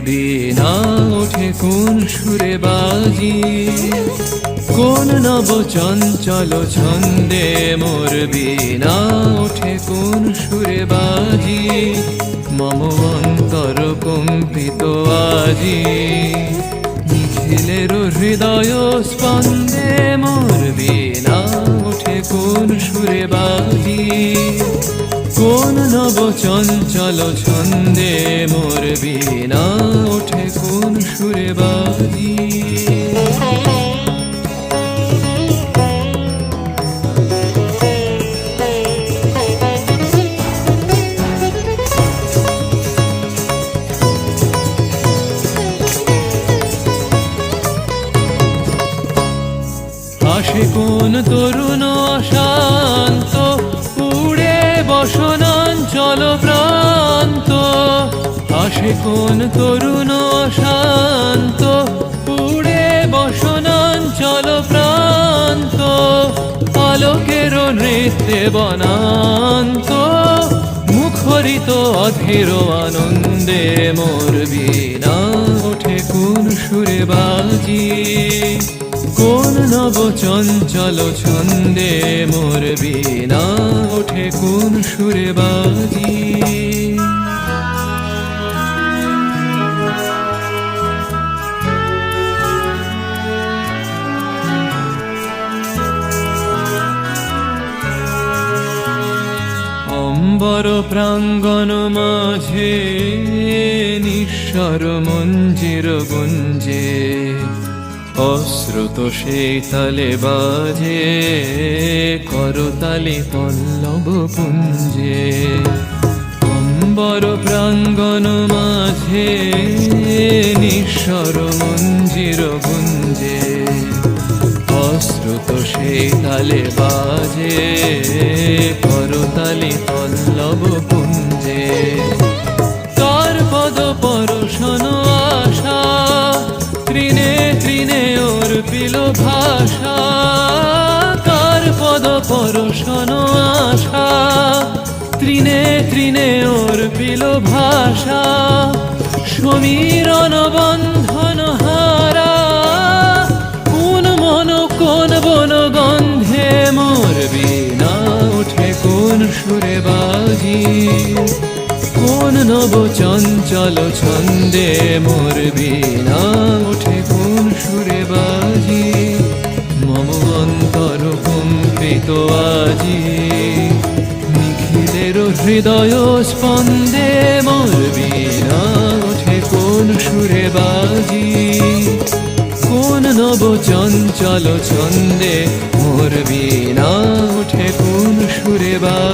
বীণা ওঠে কোন সুরে বাজি, কোন নব চঞ্চল ছন্দে মোর বীণা ওঠে কোন সুরে বাজি। মম অন্তর কম্পিত আজি, নিখিলের হৃদয় স্পন্দে মোর বীণা ওঠে কোন সুরে বাজি, কোন নব চঞ্চল ছন্দে মোর বীণা ওঠে কোন সুরে বাজি। আসে কোন তরুণ অশান্ত, উড়ে বসনাঞ্চল প্রান্ত। আসে কোন তরুণ অশান্ত, উড়ে বসনাঞ্চল প্রান্ত। আলোকের নৃত্যে বনান্ত, মুখরিত অধীর আনন্দে মোর বীণা ওঠে কোন সুরে বাজি, কোন নব চঞ্চল ছন্দে মোর বীণা ওঠে কোন সুরে বাজি। অম্বর প্রাঙ্গণ মাঝে নিঃস্বর মঞ্জির গুঞ্জে, অশ্রুত সেই তালে বাজে করতালি পল্লব পুঞ্জে। অম্বর প্রাঙ্গণ মাঝে নিঃস্বর মঞ্জির গুঞ্জে, অশ্রুত সেই তালে বাজে করতালি পল্লব পুঞ্জে। তার পদ পরশন আশা, তৃণে তৃণে ওর পিল ভাষা। কার পদ পরশন আশা, তৃণে তৃণে ওর পিল ভাষা। সমীরণ বন্ধন হারা, কোন মন কোন বন গন্ধে মোর বীণা ওঠে কোন সুরে বাজি, কোন নব চঞ্চল ছন্দে মোর বীণা ওঠে কোন সুরে বাজি। মম অন্তর কম্পিত আজি, নিখিলের হৃদয় স্পন্দে মোর বীণা ওঠে কোন সুরে বাজি, কোন নব চঞ্চল ছন্দে মোর বীণা ওঠে কোন সুরে বাজি।